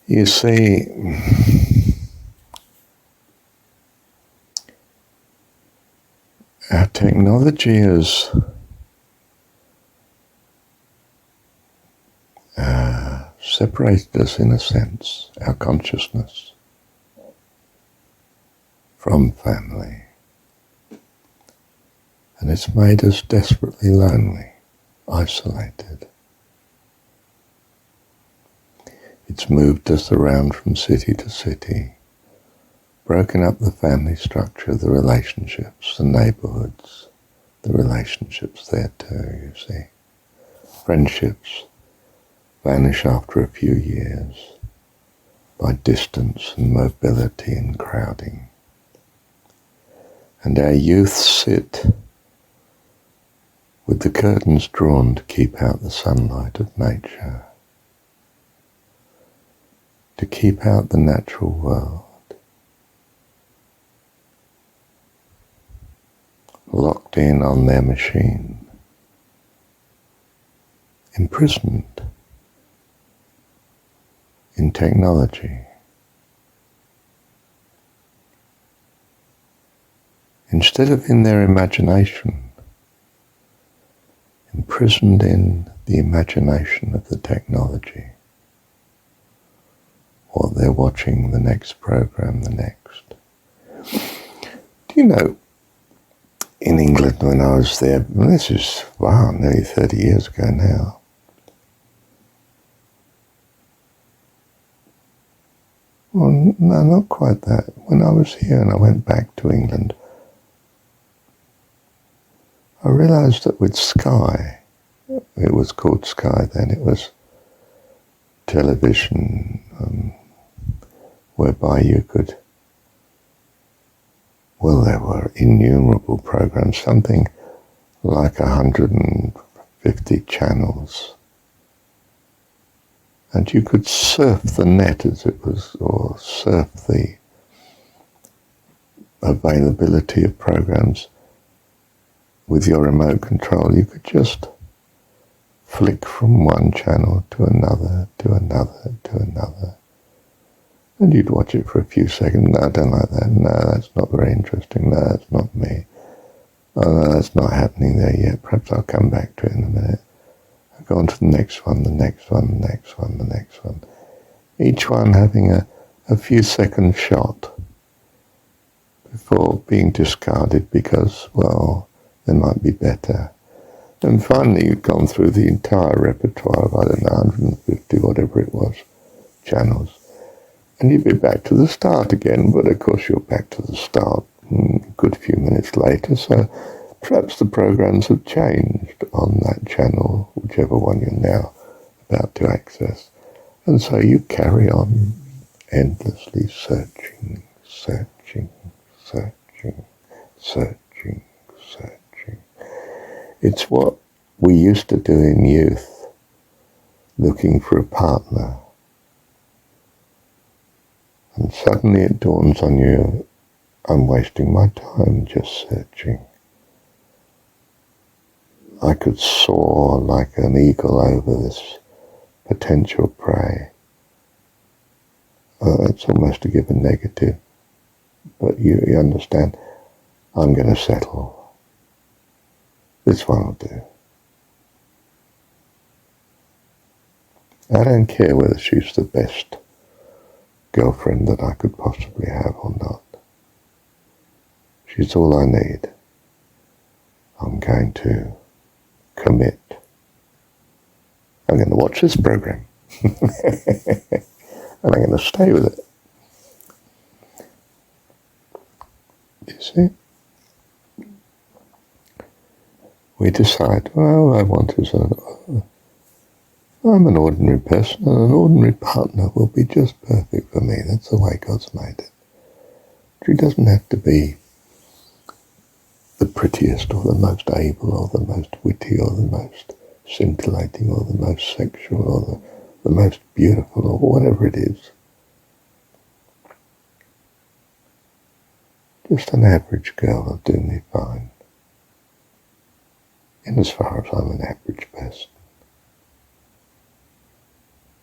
You see, our technology has separated us, in a sense, our consciousness, from family. And it's made us desperately lonely, isolated. It's moved us around from city to city, broken up the family structure, the relationships, the neighborhoods, the relationships there too, you see. Friendships vanish after a few years by distance and mobility and crowding. And our youth sit with the curtains drawn to keep out the sunlight of nature, to keep out the natural world, locked in on their machine, imprisoned in technology, instead of in their imagination, imprisoned in the imagination of the technology, or they're watching the next program, the next. Do you know, in England when I was there, and this is, nearly 30 years ago now, well, no, not quite that. When I was here and I went back to England, I realised that with Sky, it was called Sky then, it was television, whereby you could, well, there were innumerable programs, something like 150 channels. And you could surf the net, as it was, or surf the availability of programs with your remote control. You could just flick from one channel to another, to another, to another. And you'd watch it for a few seconds. No, I don't like that. No, that's not very interesting. No, that's not me. Oh, no, that's not happening there yet. Perhaps I'll come back to it in a minute. I'll go on to the next one, the next one, the next one, the next one. Each one having a few second shot before being discarded because, well, there might be better. And finally you've gone through the entire repertoire of, I don't know, 150, whatever it was, channels. And you'd be back to the start again, but of course you're back to the start a good few minutes later, so perhaps the programs have changed on that channel, whichever one you're now about to access. And so you carry on endlessly searching, searching, searching, searching, searching. It's what we used to do in youth, looking for a partner. And suddenly it dawns on you, I'm wasting my time just searching. I could soar like an eagle over this potential prey. It's almost to give a negative, but you understand, I'm going to settle. This one will do. I don't care whether she's the best girlfriend that I could possibly have or not. She's all I need. I'm going to commit. I'm going to watch this program. And I'm going to stay with it. You see? We decide, well, I want is I'm an ordinary person, and an ordinary partner will be just perfect for me. That's the way God's made it. She doesn't have to be the prettiest or the most able or the most witty or the most scintillating or the most sexual or the most beautiful or whatever it is. Just an average girl will do me fine, in as far as I'm an average person.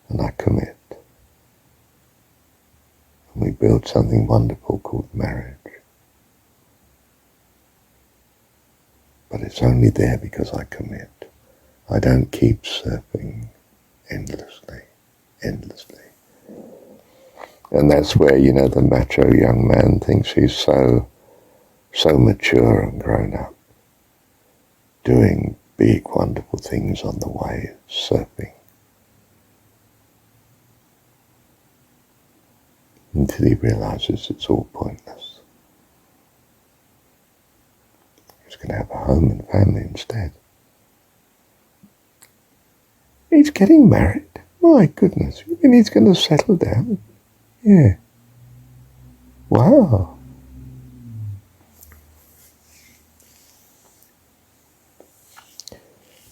And I commit. build something wonderful called marriage. But it's only there because I commit. I don't keep surfing endlessly. And that's where, the macho young man thinks he's so mature and grown up, doing big, wonderful things on the waves, surfing. Until he realizes it's all pointless. He's going to have a home and family instead. He's getting married. My goodness, you mean he's going to settle down? Yeah. Wow.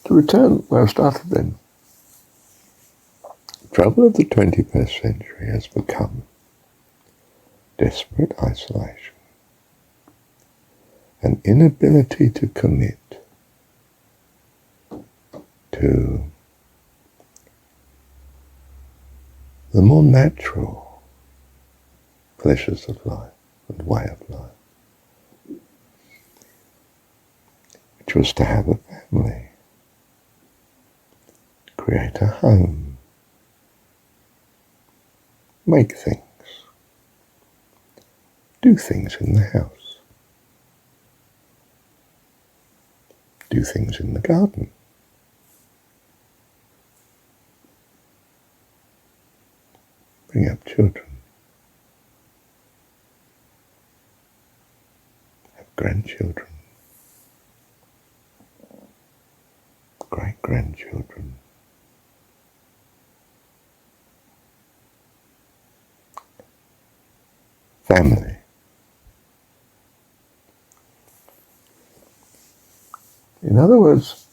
To return where I started then, the trouble of the 21st century has become desperate isolation, an inability to commit to the more natural pleasures of life and way of life, which was to have a family, create a home, make things, do things in the house, do things in the garden, bring up children, have grandchildren, great-grandchildren, family. In other words,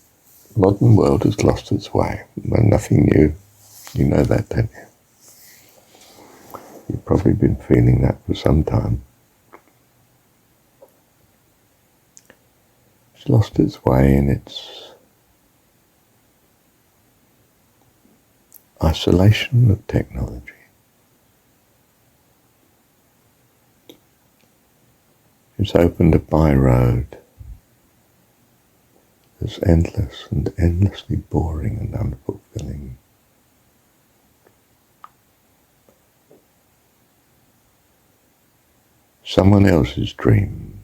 the modern world has lost its way. Nothing new. You know that, don't you? You've probably been feeling that for some time. It's lost its way in its isolation of technology. It's opened a by-road that's endless and endlessly boring and unfulfilling. Someone else's dream,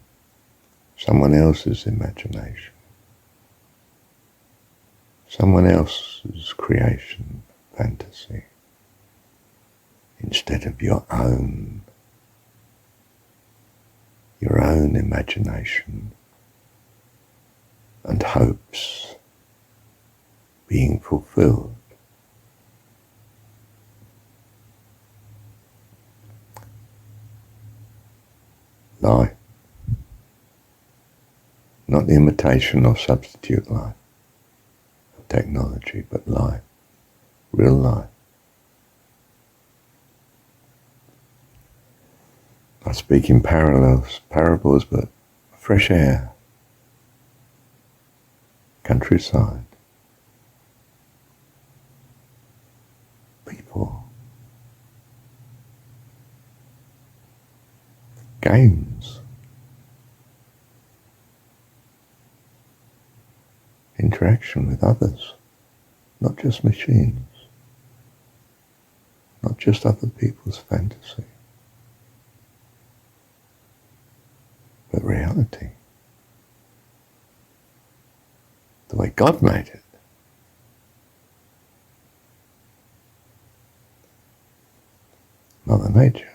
someone else's imagination, someone else's creation, fantasy, instead of your own imagination and hopes being fulfilled. Life, not imitation or substitute life of technology, but life, real life. I speak in parables, but fresh air, countryside, people, games, interaction with others, not just machines, not just other people's fantasy, but reality, the way God made it. Mother Nature.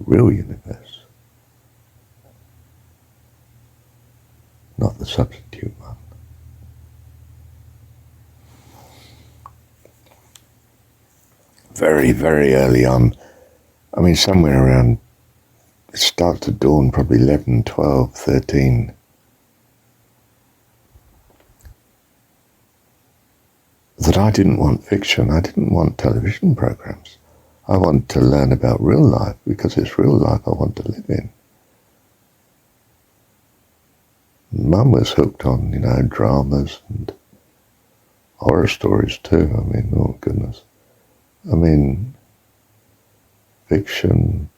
Real universe, not the substitute one. Very, very early on, somewhere around, it started to dawn probably 11, 12, 13, that I didn't want fiction, I didn't want television programs. I want to learn about real life because it's real life I want to live in. Mum was hooked on, dramas and horror stories too. I mean, oh goodness. I mean, fiction,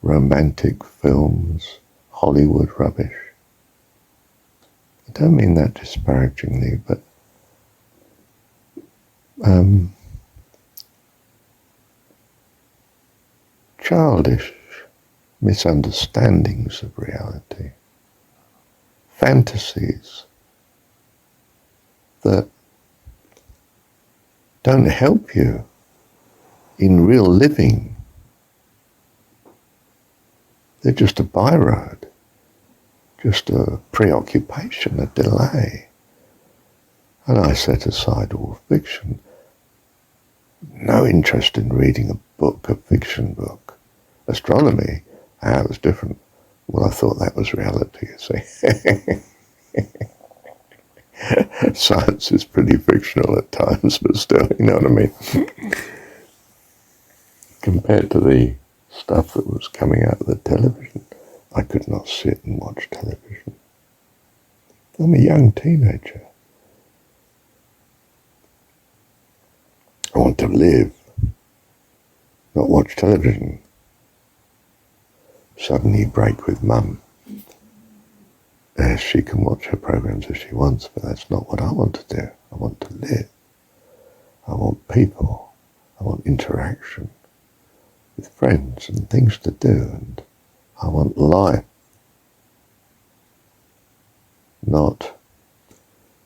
romantic films, Hollywood rubbish. I don't mean that disparagingly, but childish misunderstandings of reality, fantasies that don't help you in real living. They're just a byroad, just a preoccupation, a delay. And I set aside all fiction. No interest in reading a book, a fiction book. Astronomy, it was different. Well, I thought that was reality, you see. Science is pretty fictional at times, but still, you know what I mean? Compared to the stuff that was coming out of the television, I could not sit and watch television. I'm a young teenager. I want to live, not watch television. Suddenly break with mum. She can watch her programs if she wants, but that's not what I want to do. I want to live. I want people. I want interaction with friends and things to do, and I want life, not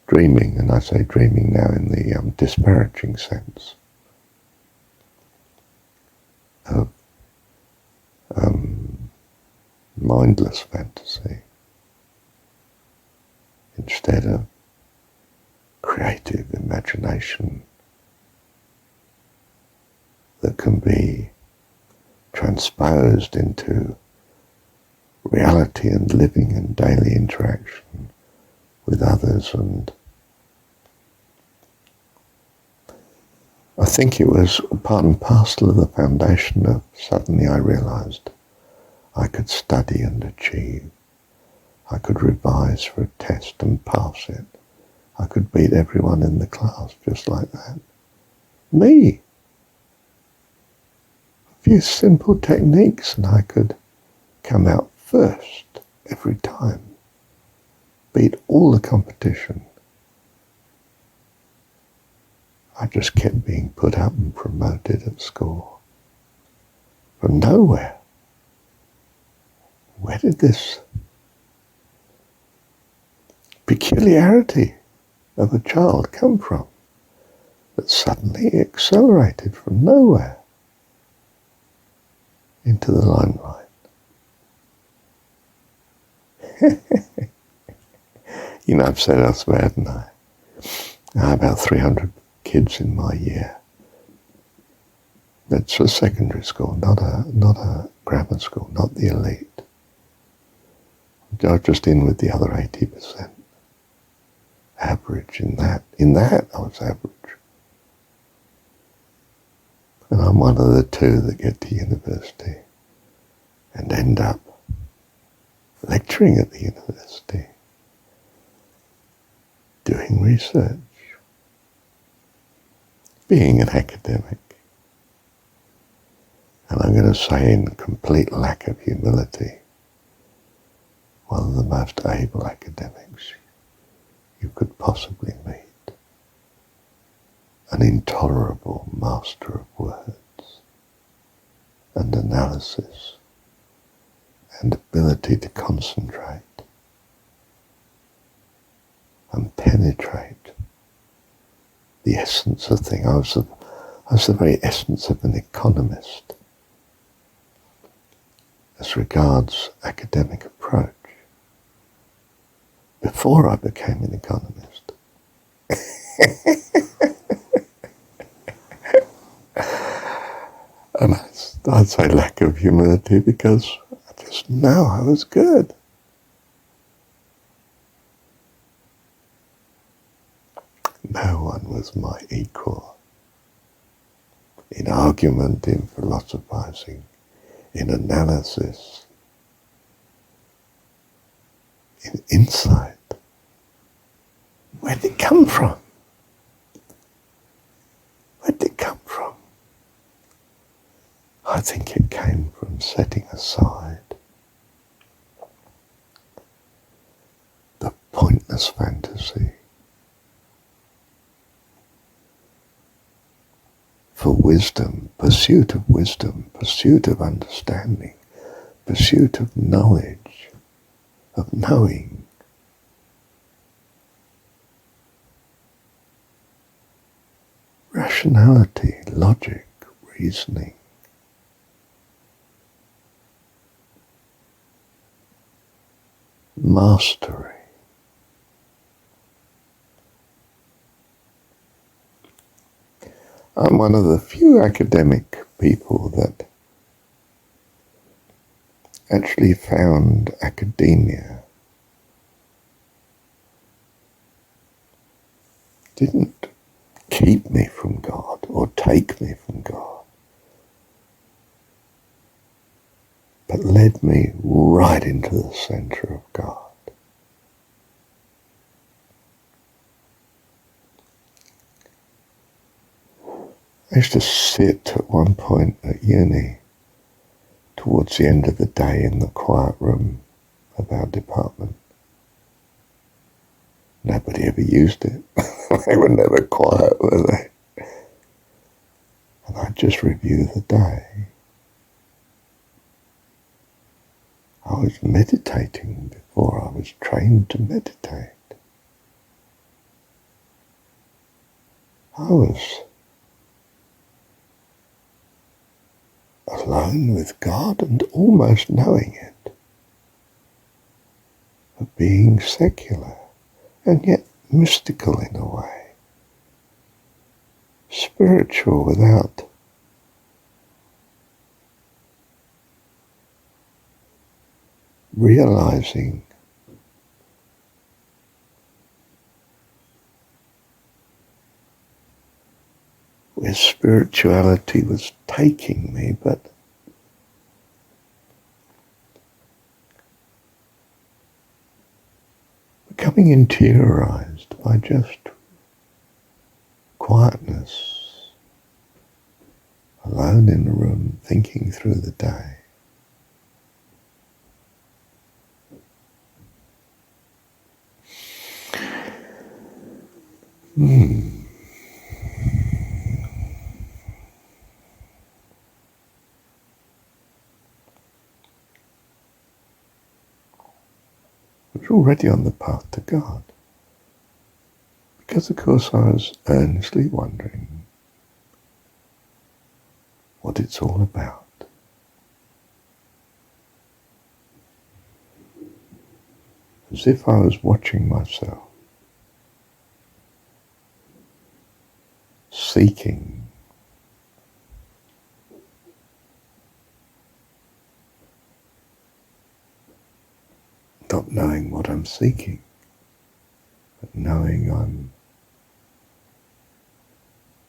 dreaming, and I say dreaming now in the disparaging sense of mindless fantasy instead of creative imagination that can be transposed into reality and living and daily interaction with others. And I think it was part and parcel of the foundation of suddenly I realized I could study and achieve. I could revise for a test and pass it. I could beat everyone in the class just like that. Me! A few simple techniques and I could come out first every time. Beat all the competition. I just kept being put up and promoted at school. From nowhere. Where did this peculiarity of a child come from that suddenly accelerated from nowhere into the limelight? You know, I've said elsewhere, haven't I? About 300 kids in my year. That's a secondary school, not a grammar school, not the elite. I was just in with the other 80%. Average in that. In that, I was average. And I'm one of the two that get to university and end up lecturing at the university, doing research, being an academic. And I'm going to say in complete lack of humility, one of the most able academics you could possibly meet. An intolerable master of words and analysis and ability to concentrate and penetrate the essence of things. I was the very essence of an economist as regards academic approach before I became an economist. And I'd say lack of humility because I just know I was good. No one was my equal in argument, in philosophizing, in analysis, in insight. Where did it come from? think it came from setting aside the pointless fantasy for wisdom, pursuit of understanding, pursuit of knowledge, of knowing. Rationality, logic, reasoning. Mastery. I'm one of the few academic people that actually found academia didn't keep me from God or take me from God, but led me right into the center of God. I used to sit at one point at uni towards the end of the day in the quiet room of our department. Nobody ever used it. They were never quiet, were they? And I'd just review the day. I was meditating before I was trained to meditate. I was alone with God and almost knowing it, but being secular and yet mystical in a way, spiritual without realizing where spirituality was taking me, but becoming interiorized by just quietness, alone in a room, thinking through the day. I was already on the path to God, because of course I was earnestly wondering what it's all about. As if I was watching myself, seeking not knowing what I'm seeking, but knowing I'm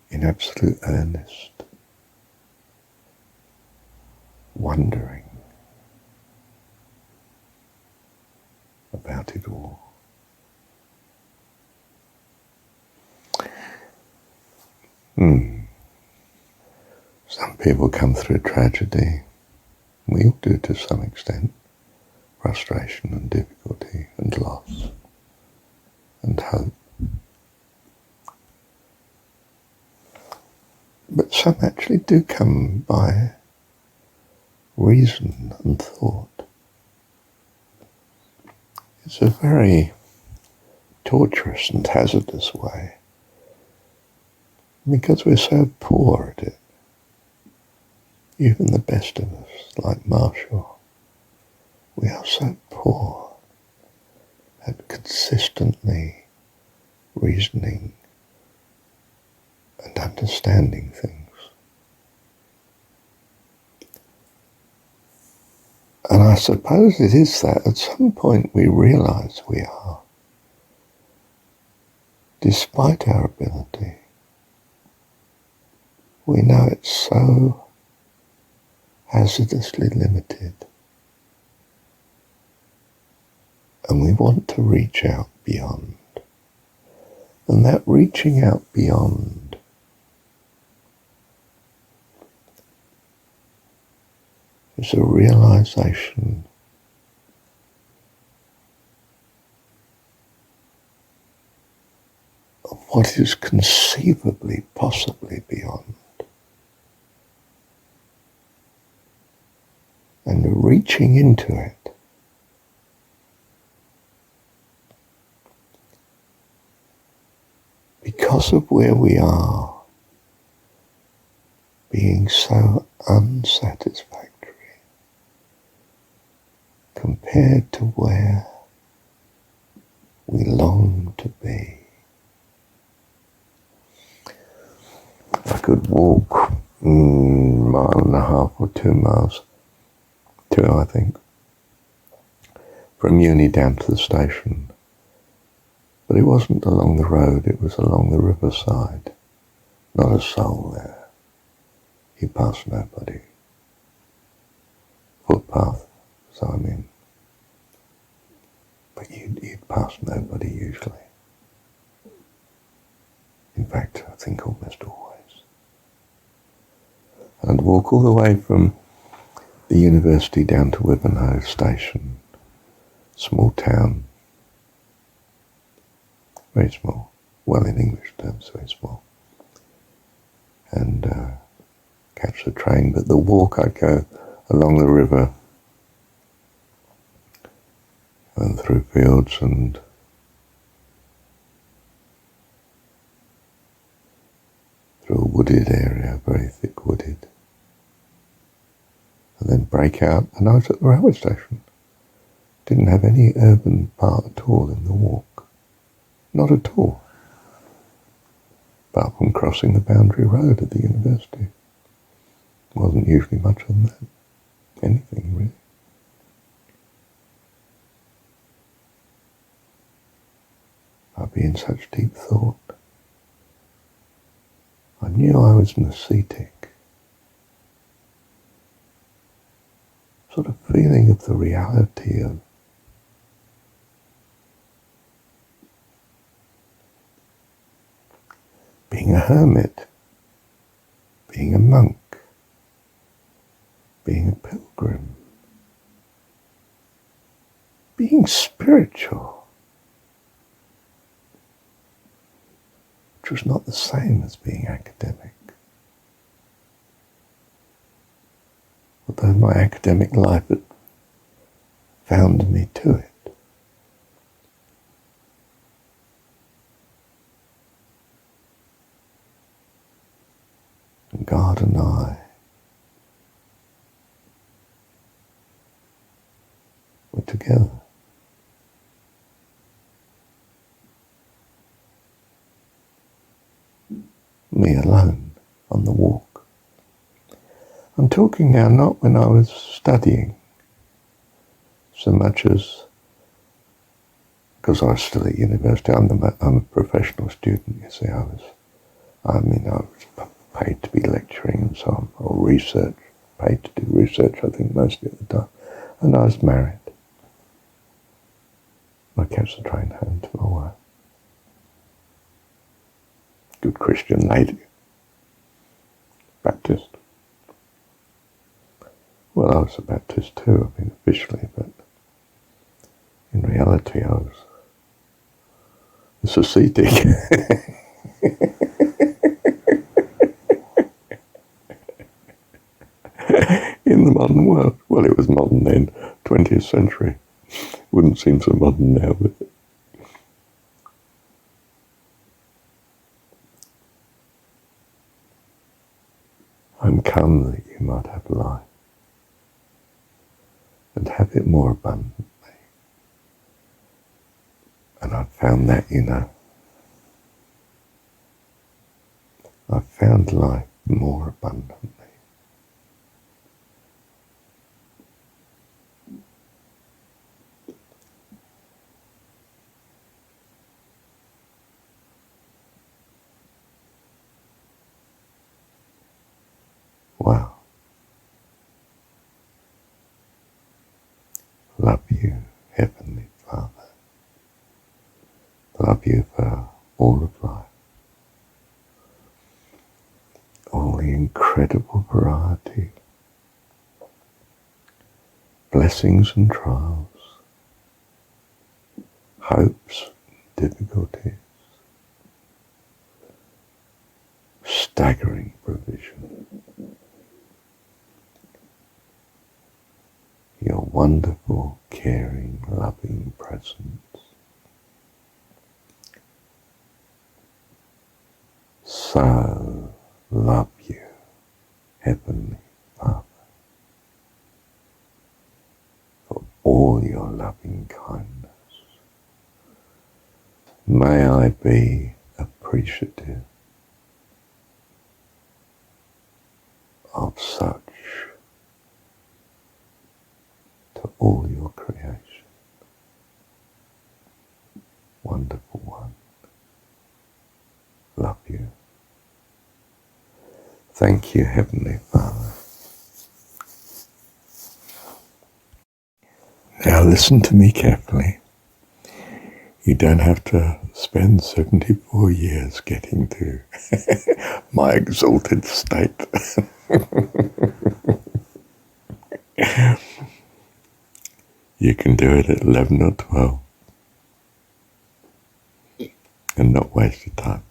in absolute earnest, wondering about it all. Some people come through tragedy. We all do to some extent. Frustration and difficulty and loss and hope. But some actually do come by reason and thought. It's a very torturous and hazardous way, because we're so poor at it. Even the best of us, like Marshall, we are so poor at consistently reasoning and understanding things. And I suppose it is that at some point we realize we are, despite our ability. We know it's so hazardously limited. And we want to reach out beyond. And that reaching out beyond is a realization of what is conceivably, possibly beyond. And reaching into it because of where we are being so unsatisfactory compared to where we long to be. I could walk a mile and a half or 2 miles, 2 I think, from uni down to the station. But it wasn't along the road, it was along the riverside. Not a soul there. You pass nobody. Footpath, so I mean. But you'd pass nobody usually. In fact, I think almost always. And I'd walk all the way from the university down to Wivenhoe station. Small town. Very small. Well, in English terms, very small. And catch the train. But the walk, I'd go along the river and through fields and through a wooded area, very thick wooded. And then break out, and I was at the railway station. Didn't have any urban part at all in the walk. Not at all. Apart from crossing the boundary road at the university. Wasn't usually much on that. Anything, really. I'd be in such deep thought. I knew I was an ascetic. Sort of feeling of the reality of being a hermit, being a monk, being a pilgrim, being spiritual, which was not the same as being academic. Although my academic life had found me to it. And God and I were together. Me alone on the walk. I'm talking now not when I was studying, so much as because I was still at university. I'm a professional student, you see. I was paid to be lecturing and so on, or research, paid to do research, I think, mostly at the time. And I was married. I catch the train home to my wife. Good Christian lady. Baptist. Well, I was a Baptist too, I mean, officially, but in reality I was a ascetic. In the modern world. Well, it was modern then, 20th century. Wouldn't seem so modern now, but I'm come that you might have life, and have it more abundantly. And I've found that, I've found life more abundantly. Wow. Love you, Heavenly Father. Love you for all of life. All the incredible variety blessings and trials, hopes, difficulties, staggering provision, your wonderful, caring, loving presence. So love you, Heavenly Father, for all your loving kindness. May I be appreciative of such to all your creation. Wonderful one. Love you. Thank you, Heavenly Father. Now listen to me carefully. You don't have to spend 74 years getting to my exalted state. You can do it at 11 or 12 and not waste your time.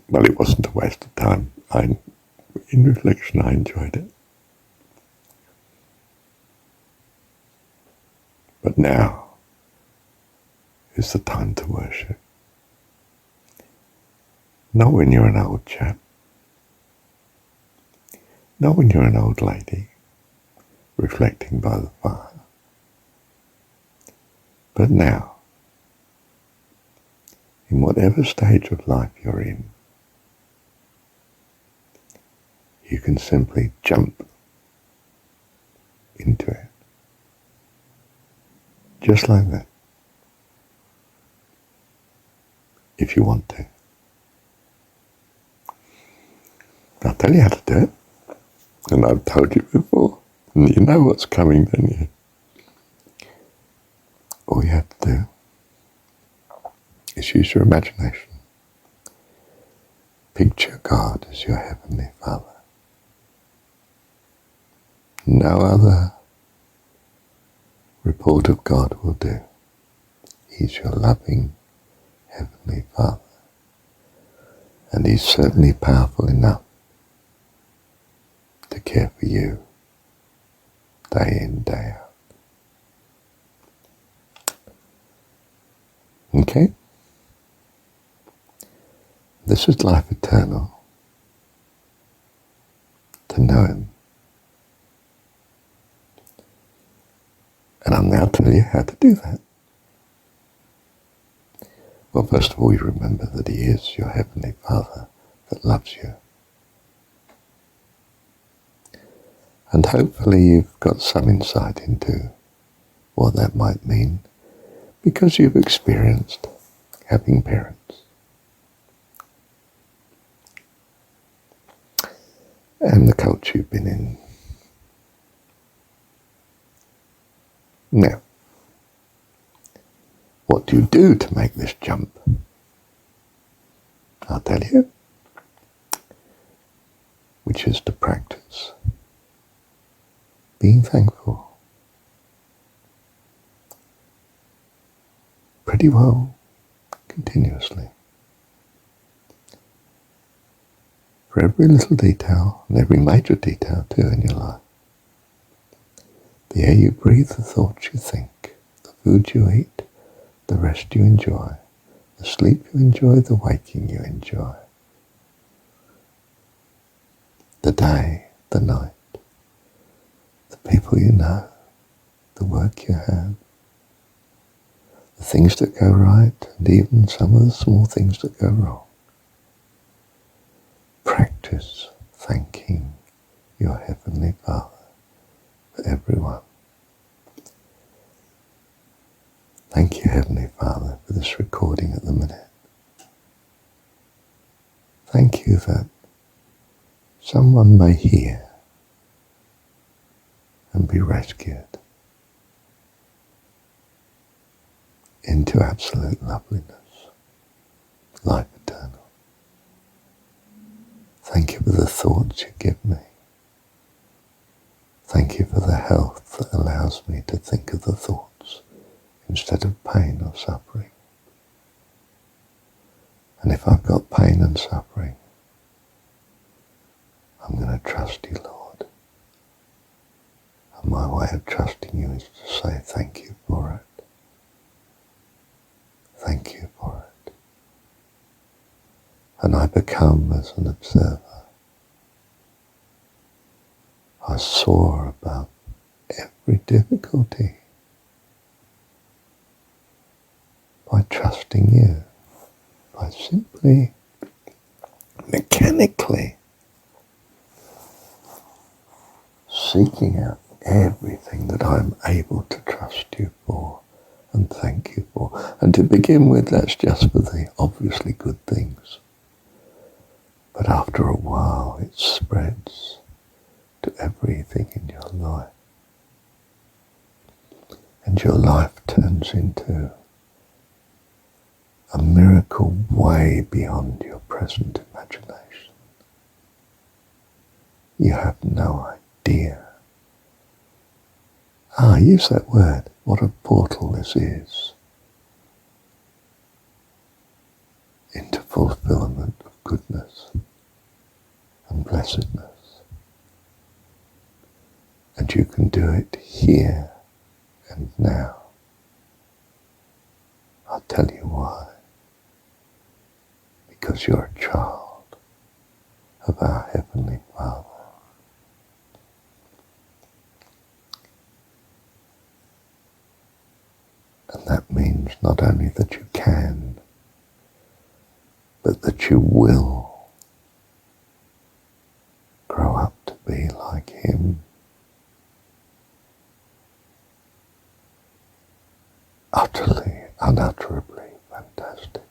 Well, it wasn't a waste of time. In reflection, I enjoyed it. But now is the time to worship. Not when you're an old chap. Not when you're an old lady reflecting by the fire. But now, in whatever stage of life you're in, you can simply jump into it. Just like that. If you want to. I'll tell you how to do it. And I've told you before. And you know what's coming, don't you? All you have to do is use your imagination. Picture God as your Heavenly Father. No other report of God will do. He's your loving Heavenly Father. And He's certainly powerful enough to care for you day in, day out. Okay? This is life eternal. To know Him. And I'll now tell you how to do that. Well, first of all, you remember that He is your Heavenly Father that loves you. And hopefully you've got some insight into what that might mean because you've experienced having parents. And the culture you've been in. Now, what do you do to make this jump? I'll tell you, which is to practice being thankful. Pretty well, continuously. For every little detail, and every major detail too in your life. The air you breathe, the thoughts you think, the food you eat, the rest you enjoy, the sleep you enjoy, the waking you enjoy. The day, the night, the people you know, the work you have, the things that go right, and even some of the small things that go wrong. Practice thanking your Heavenly Father for everyone. Thank you, Heavenly Father, for this recording at the minute. Thank you that someone may hear and be rescued into absolute loveliness, life eternal. Thank you for the thoughts you give me. Thank you for the health that allows me to think of the thoughts instead of pain or suffering. And if I've got pain and suffering, I'm going to trust you, Lord. And my way of trusting you is to say thank you for it. Thank you for it. And I become as an observer. I soar above every difficulty by trusting you, by simply, mechanically seeking out everything that I'm able to trust you for and thank you for. And to begin with, that's just for the obviously good things. But after a while, it spreads to everything in your life. And your life turns into a miracle way beyond your present imagination. You have no idea. Use that word. What a portal this is into fulfillment of goodness and blessedness. And you can do it here and now. I'll tell you why. Because you're a child of our Heavenly Father. And that means not only that you can, but that you will grow up to be like Him. Utterly, unutterably fantastic.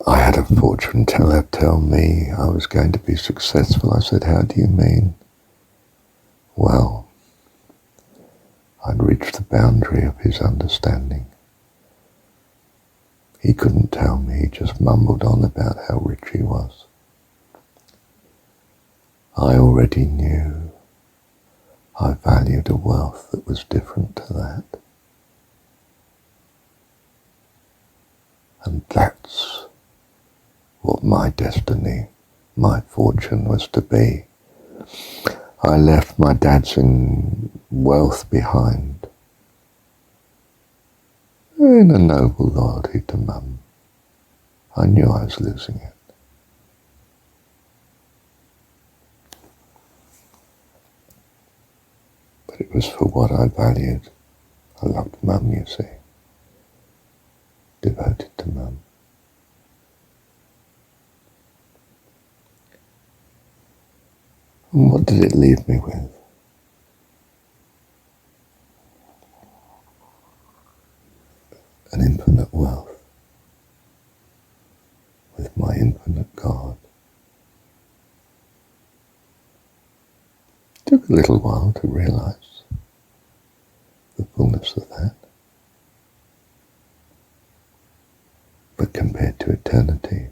I had a fortune teller tell me I was going to be successful. I said, how do you mean? Well, I'd reached the boundary of his understanding. He couldn't tell me, he just mumbled on about how rich he was. I already knew I valued a wealth that was different to that. And that's what my destiny, my fortune was to be. I left my dad's wealth behind in a noble loyalty to Mum. I knew I was losing it. But it was for what I valued. I loved Mum, you see. Devoted to Mum. And what did it leave me with? An infinite wealth with my infinite God. It took a little while to realize the fullness of that. But compared to eternity,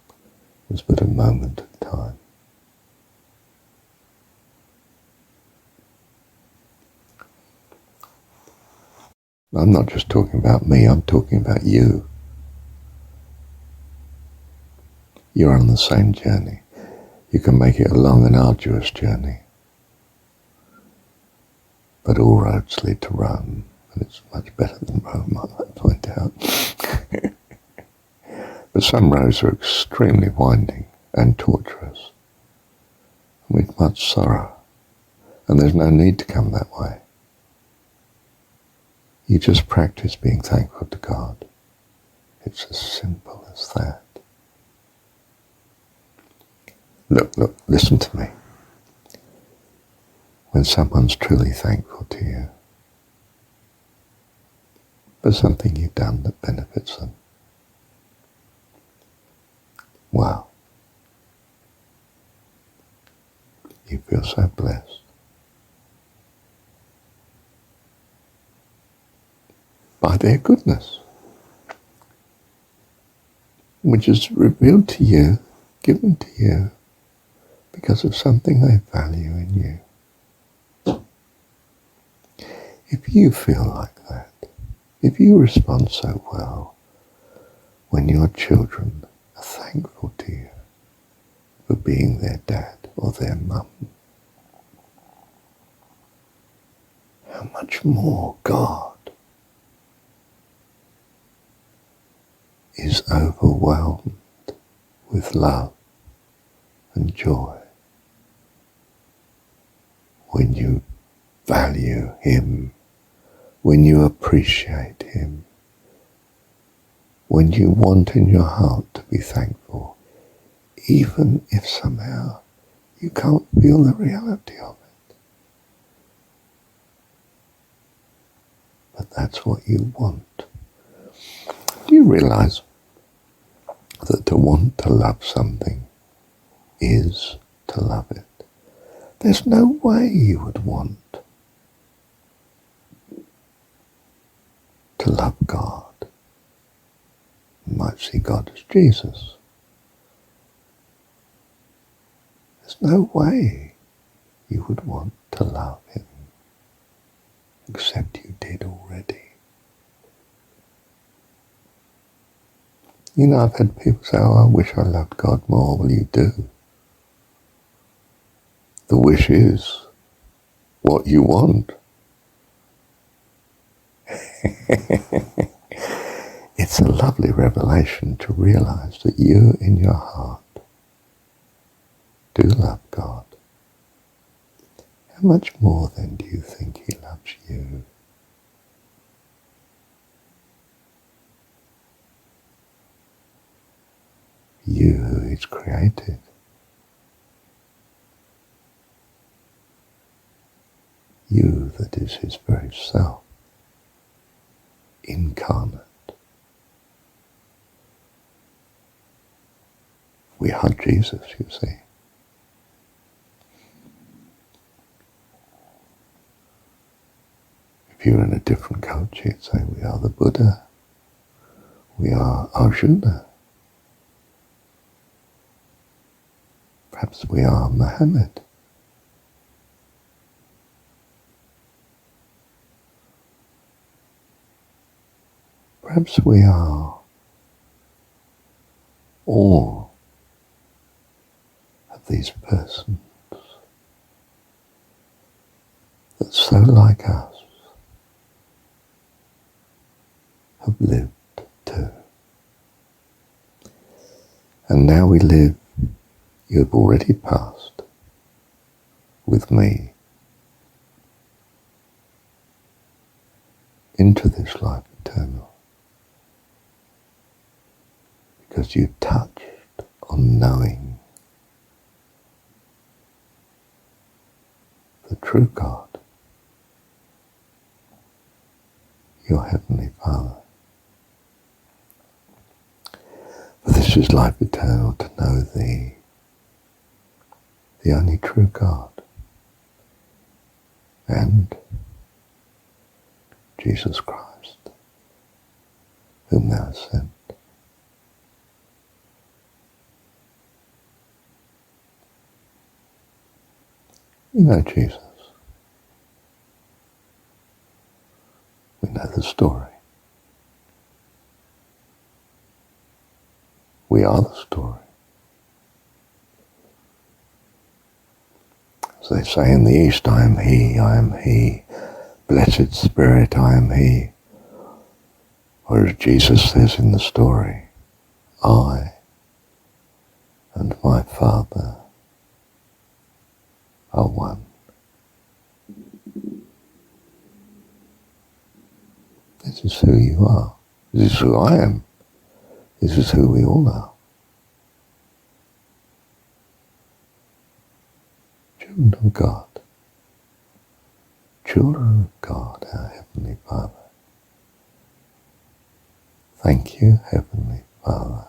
it was but a moment of time. I'm not just talking about me, I'm talking about you. You're on the same journey. You can make it a long and arduous journey. But all roads lead to Rome, and it's much better than Rome, I might point out. But some roads are extremely winding and tortuous, with much sorrow, and there's no need to come that way. You just practice being thankful to God. It's as simple as that. Look, listen to me. When someone's truly thankful to you for something you've done that benefits them, wow, you feel so blessed. By their goodness. which is revealed to you, given to you, because of something they value in you. If you feel like that, if you respond so well when your children are thankful to you for being their dad or their mum, how much more God is overwhelmed with love and joy when you value him, when you appreciate him, when you want in your heart to be thankful, even if somehow you can't feel the reality of it. But that's what you want. Do you realize that to want to love something is to love it? There's no way you would want to love God. You might see God as Jesus. There's no way you would want to love him, except you did already. You know, I've had people say, oh, I wish I loved God more. Well, you do. The wish is what you want. It's a lovely revelation to realize that you in your heart do love God. How much more then do you think he loves you? You who is created. You that is his very self, incarnate. We are Jesus, you see. If you're in a different culture, you'd say we are the Buddha. We are Arjuna. Perhaps we are Muhammad. Perhaps we are all of these persons that so like us have lived too. And now we live, you have already passed with me into this life eternal, because you touched on knowing the true God, your Heavenly Father. For this is life eternal, to know thee, the only true God, and Jesus Christ, whom thou hast sent. You know Jesus. We know the story. We are the story. As they say in the East, I am he, blessed Spirit, I am he. Or as Jesus says in the story, I and my Father are one. This is who you are. This is who I am. This is who we all are. Children of God. Children of God, our Heavenly Father. Thank you, Heavenly Father,